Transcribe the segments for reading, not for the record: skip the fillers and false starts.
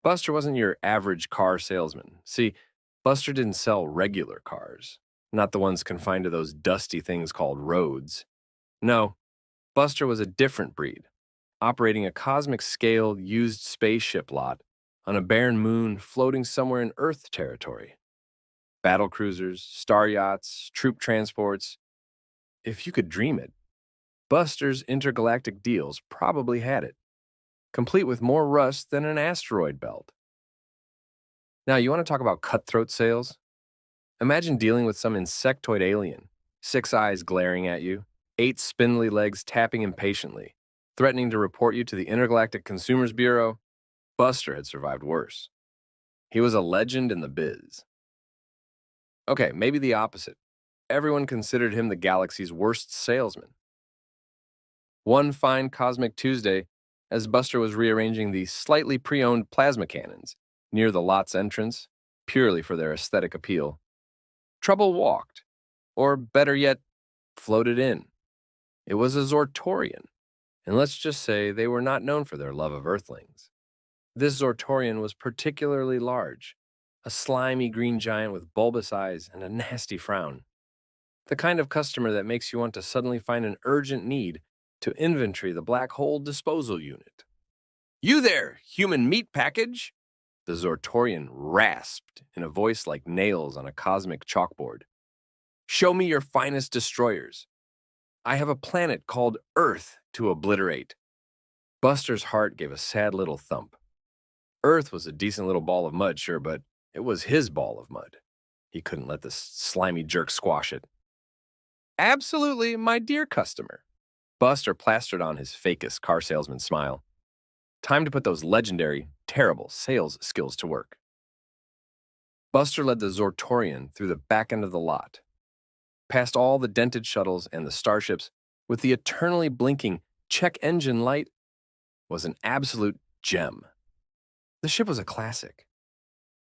Buster wasn't your average car salesman. See, Buster didn't sell regular cars, not the ones confined to those dusty things called roads. No, Buster was a different breed, operating a cosmic scale used spaceship lot on a barren moon floating somewhere in Earth territory. Battle cruisers, star yachts, troop transports. If you could dream it, Buster's intergalactic deals probably had it, complete with more rust than an asteroid belt. Now, you want to talk about cutthroat sales? Imagine dealing with some insectoid alien, six eyes glaring at you, eight spindly legs tapping impatiently, threatening to report you to the Intergalactic Consumers Bureau. Buster had survived worse. He was a legend in the biz. Okay, maybe the opposite. Everyone considered him the galaxy's worst salesman. One fine cosmic Tuesday, as Buster was rearranging the slightly pre-owned plasma cannons near the lot's entrance, purely for their aesthetic appeal, trouble walked, or better yet, floated in. It was a Zortorian, and let's just say they were not known for their love of Earthlings. This Zortorian was particularly large, a slimy green giant with bulbous eyes and a nasty frown. The kind of customer that makes you want to suddenly find an urgent need to inventory the black hole disposal unit. "You there, human meat package!" The Zortorian rasped in a voice like nails on a cosmic chalkboard. "Show me your finest destroyers. I have a planet called Earth to obliterate." Buster's heart gave a sad little thump. Earth was a decent little ball of mud, sure, but it was his ball of mud. He couldn't let this slimy jerk squash it. "Absolutely, my dear customer." Buster plastered on his fakest car salesman smile. Time to put those legendary, terrible sales skills to work. Buster led the Zortorian through the back end of the lot, past all the dented shuttles and the starships, with the eternally blinking check engine light, was an absolute gem. The ship was a classic.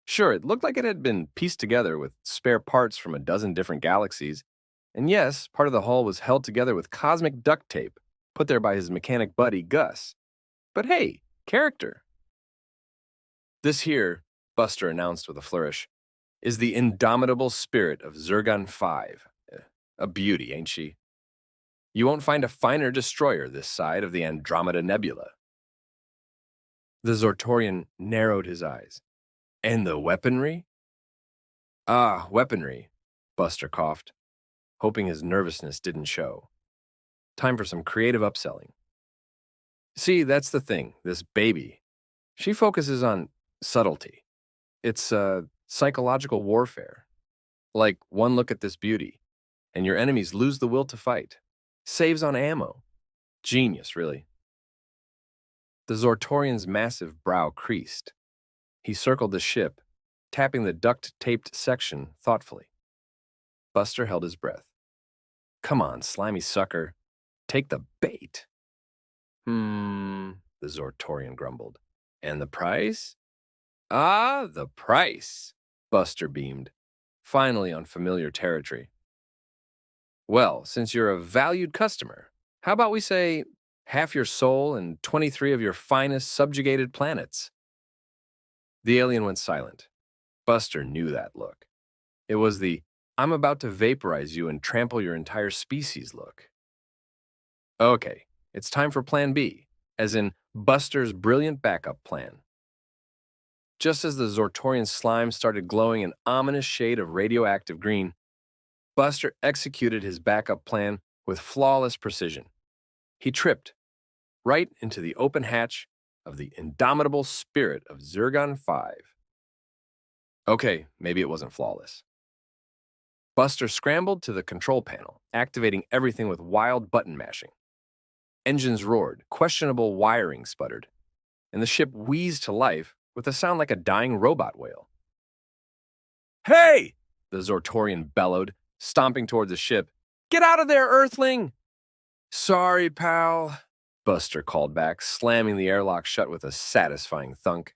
Sure, it looked like it had been pieced together with spare parts from a dozen different galaxies, and yes, part of the hull was held together with cosmic duct tape, put there by his mechanic buddy, Gus. But hey, character. "This here," Buster announced with a flourish, "is the indomitable spirit of Zirgon 5. A beauty, ain't she? You won't find a finer destroyer this side of the Andromeda Nebula." The Zortorian narrowed his eyes. "And the weaponry?" "Ah, weaponry," Buster coughed, hoping his nervousness didn't show. Time for some creative upselling. "See, that's the thing, this baby. She focuses on subtlety. It's psychological warfare. Like one look at this beauty, and your enemies lose the will to fight. Saves on ammo. Genius, really." The Zortorian's massive brow creased. He circled the ship, tapping the duct-taped section thoughtfully. Buster held his breath. "Come on, slimy sucker. Take the bait." The Zortorian grumbled. "And the price?" "Ah, the price," Buster beamed, finally on familiar territory. "Well, since you're a valued customer, how about we say half your soul and 23 of your finest subjugated planets?" The alien went silent. Buster knew that look. It was the "I'm about to vaporize you and trample your entire species" look. Okay, it's time for Plan B, as in Buster's brilliant backup plan. Just as the Zortorian slime started glowing an ominous shade of radioactive green, Buster executed his backup plan with flawless precision. He tripped right into the open hatch of the indomitable spirit of Zirgon 5. Okay, maybe it wasn't flawless. Buster scrambled to the control panel, activating everything with wild button mashing. Engines roared, questionable wiring sputtered, and the ship wheezed to life with a sound like a dying robot whale. "Hey!" the Zortorian bellowed, stomping towards the ship. "Get out of there, Earthling!" "Sorry, pal," Buster called back, slamming the airlock shut with a satisfying thunk.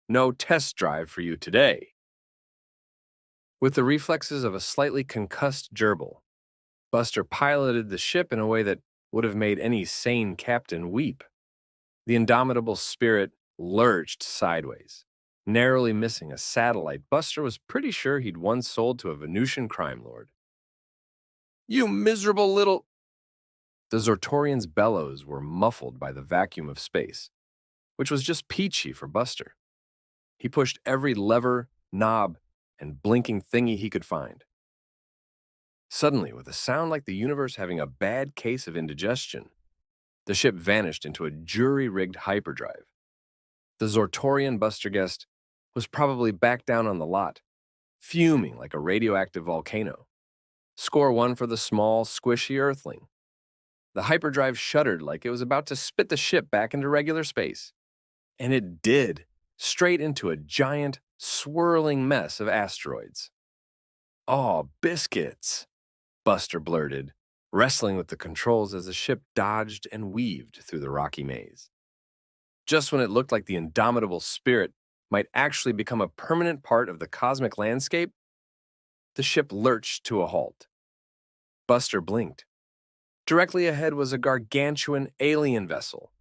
"No test drive for you today." With the reflexes of a slightly concussed gerbil, Buster piloted the ship in a way that would have made any sane captain weep. The indomitable spirit lurched sideways, narrowly missing a satellite Buster was pretty sure he'd once sold to a Venusian crime lord. You miserable little... The Zortorian's bellows were muffled by the vacuum of space, which was just peachy for Buster. He pushed every lever, knob, and blinking thingy he could find. Suddenly, with a sound like the universe having a bad case of indigestion, the ship vanished into a jury-rigged hyperdrive. The Zortorian, Buster guessed, was probably back down on the lot, fuming like a radioactive volcano. Score one for the small, squishy Earthling. The hyperdrive shuddered like it was about to spit the ship back into regular space. And it did, straight into a giant, swirling mess of asteroids. "Aw, biscuits," Buster blurted, wrestling with the controls as the ship dodged and weaved through the rocky maze. Just when it looked like the indomitable spirit might actually become a permanent part of the cosmic landscape, the ship lurched to a halt. Buster blinked. Directly ahead was a gargantuan alien vessel.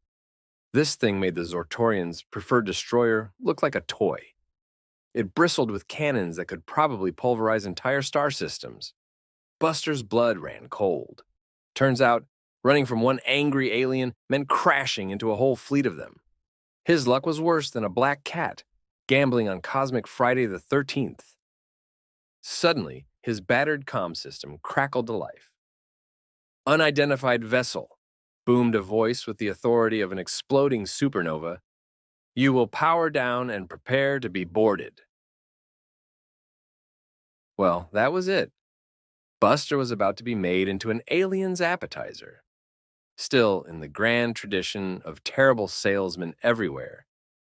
This thing made the Zortorian's preferred destroyer look like a toy. It bristled with cannons that could probably pulverize entire star systems. Buster's blood ran cold. Turns out, running from one angry alien meant crashing into a whole fleet of them. His luck was worse than a black cat gambling on Cosmic Friday the 13th. Suddenly, his battered comm system crackled to life. "Unidentified vessel," boomed a voice with the authority of an exploding supernova. "You will power down and prepare to be boarded." Well, that was it. Buster was about to be made into an alien's appetizer. Still, in the grand tradition of terrible salesmen everywhere,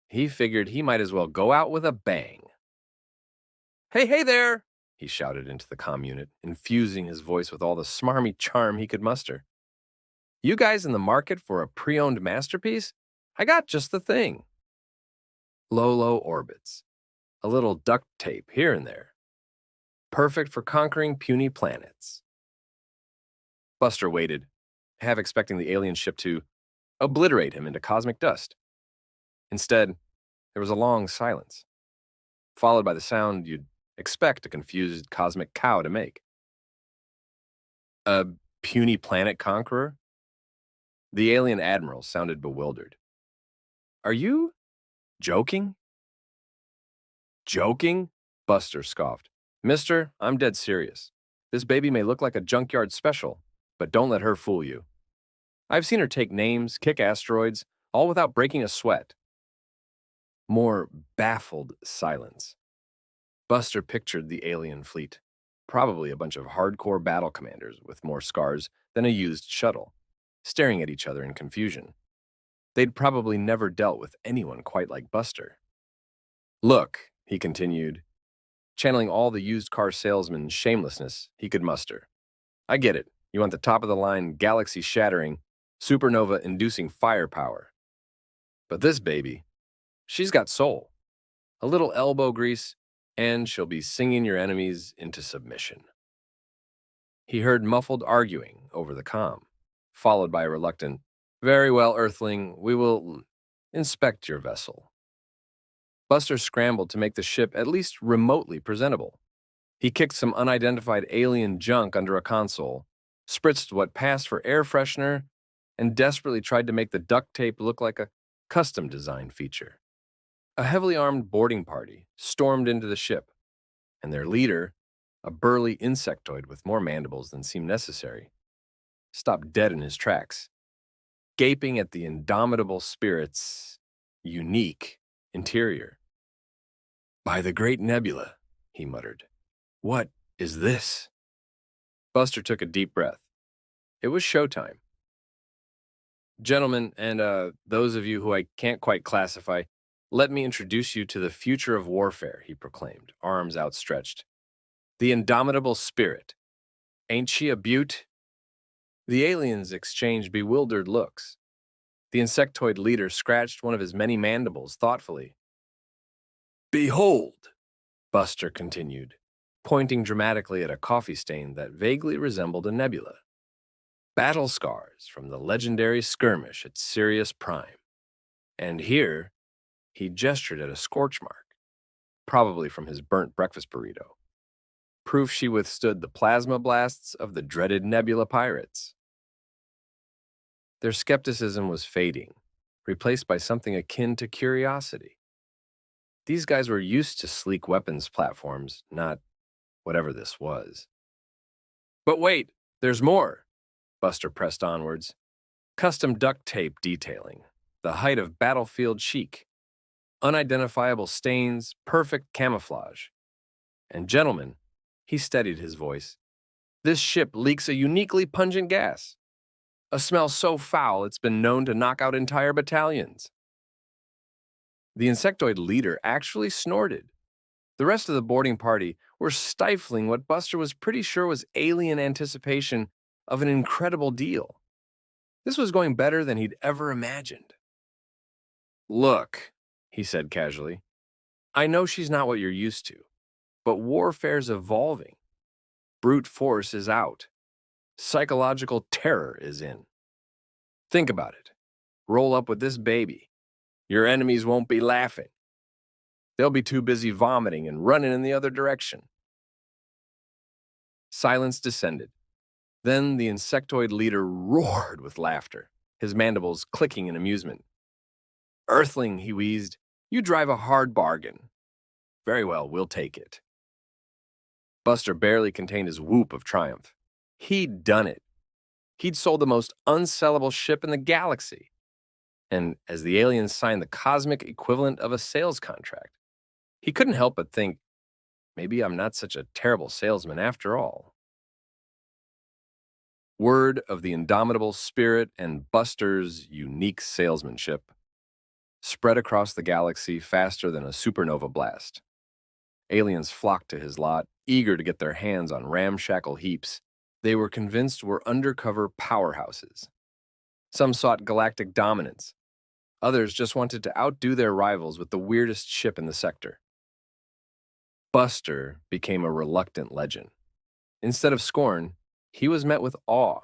he figured he might as well go out with a bang. Hey there!" he shouted into the comm unit, infusing his voice with all the smarmy charm he could muster. "You guys in the market for a pre-owned masterpiece? I got just the thing. Low orbits, a little duct tape here and there. Perfect for conquering puny planets." Buster waited, half expecting the alien ship to obliterate him into cosmic dust. Instead, there was a long silence, followed by the sound you'd expect a confused cosmic cow to make. "A puny planet conqueror?" The alien admiral sounded bewildered. "Are you joking?" "Joking?" Buster scoffed. "Mister, I'm dead serious. This baby may look like a junkyard special, but don't let her fool you. I've seen her take names, kick asteroids, all without breaking a sweat." More baffled silence. Buster pictured the alien fleet, probably a bunch of hardcore battle commanders with more scars than a used shuttle, staring at each other in confusion. They'd probably never dealt with anyone quite like Buster. "Look," he continued, channeling all the used car salesman's shamelessness he could muster. "I get it. You want the top-of-the-line, galaxy-shattering, supernova-inducing firepower. But this baby, she's got soul, a little elbow grease, and she'll be singing your enemies into submission." He heard muffled arguing over the comm, followed by a reluctant, "Very well, Earthling, we will inspect your vessel." Buster scrambled to make the ship at least remotely presentable. He kicked some unidentified alien junk under a console, spritzed what passed for air freshener, and desperately tried to make the duct tape look like a custom-designed feature. A heavily armed boarding party stormed into the ship, and their leader, a burly insectoid with more mandibles than seemed necessary, stopped dead in his tracks, gaping at the indomitable spirit's unique interior. "By the great nebula," he muttered, "what is this?" Buster took a deep breath. It was showtime. "Gentlemen, and those of you who I can't quite classify, let me introduce you to the future of warfare," he proclaimed, arms outstretched. "The indomitable spirit. Ain't she a beaut?" The aliens exchanged bewildered looks. The insectoid leader scratched one of his many mandibles thoughtfully. "Behold," Buster continued, pointing dramatically at a coffee stain that vaguely resembled a nebula. "Battle scars from the legendary skirmish at Sirius Prime. And here, He gestured at a scorch mark, probably from his burnt breakfast burrito. Proof she withstood the plasma blasts of the dreaded Nebula pirates. Their skepticism was fading, replaced by something akin to curiosity. These guys were used to sleek weapons platforms, not whatever this was. But wait, there's more, Buster pressed onwards. Custom duct tape detailing, the height of battlefield chic, unidentifiable stains, perfect camouflage. And gentlemen, he steadied his voice, this ship leaks a uniquely pungent gas. A smell so foul it's been known to knock out entire battalions. The insectoid leader actually snorted. The rest of the boarding party were stifling what Buster was pretty sure was alien anticipation of an incredible deal. This was going better than he'd ever imagined. Look, he said casually, I know she's not what you're used to, but warfare's evolving. Brute force is out. Psychological terror is in. Think about it. Roll up with this baby. Your enemies won't be laughing. They'll be too busy vomiting and running in the other direction. Silence descended. Then the insectoid leader roared with laughter, his mandibles clicking in amusement. Earthling, he wheezed, you drive a hard bargain. Very well, we'll take it. Buster barely contained his whoop of triumph. He'd done it. He'd sold the most unsellable ship in the galaxy. And as the aliens signed the cosmic equivalent of a sales contract, he couldn't help but think, maybe I'm not such a terrible salesman after all. Word of the indomitable spirit and Buster's unique salesmanship spread across the galaxy faster than a supernova blast. Aliens flocked to his lot, eager to get their hands on ramshackle heaps they were convinced were undercover powerhouses. Some sought galactic dominance. Others just wanted to outdo their rivals with the weirdest ship in the sector. Buster became a reluctant legend. Instead of scorn, he was met with awe.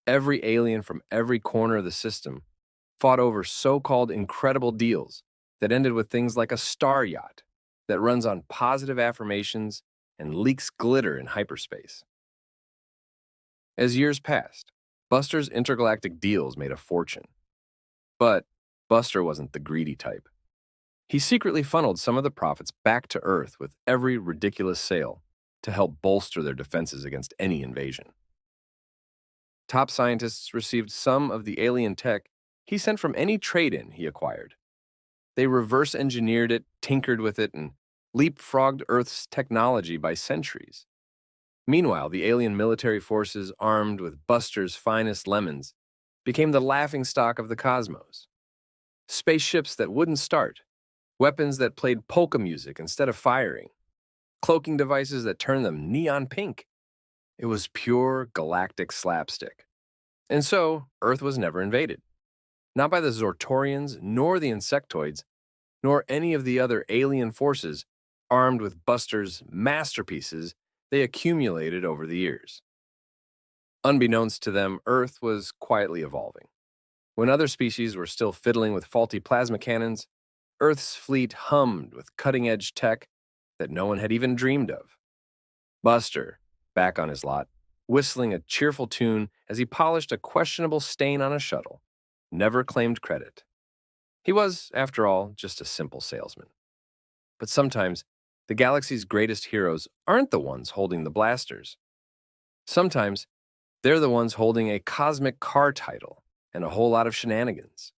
Every alien from every corner of the system fought over so-called incredible deals that ended with things like a star yacht that runs on positive affirmations and leaks glitter in hyperspace. As years passed, Buster's intergalactic deals made a fortune. But Buster wasn't the greedy type. He secretly funneled some of the profits back to Earth with every ridiculous sale to help bolster their defenses against any invasion. Top scientists received some of the alien tech he sent from any trade-in he acquired. They reverse-engineered it, tinkered with it, and leapfrogged Earth's technology by centuries. Meanwhile, the alien military forces, armed with Buster's finest lemons, became the laughingstock of the cosmos. Spaceships that wouldn't start, weapons that played polka music instead of firing, cloaking devices that turned them neon pink. It was pure galactic slapstick. And so, Earth was never invaded. Not by the Zortorians, nor the insectoids, nor any of the other alien forces armed with Buster's masterpieces they accumulated over the years. Unbeknownst to them, Earth was quietly evolving. When other species were still fiddling with faulty plasma cannons, Earth's fleet hummed with cutting-edge tech that no one had even dreamed of. Buster, back on his lot, whistling a cheerful tune as he polished a questionable stain on a shuttle, never claimed credit. He was, after all, just a simple salesman. But sometimes, the galaxy's greatest heroes aren't the ones holding the blasters. Sometimes, they're the ones holding a cosmic car title and a whole lot of shenanigans.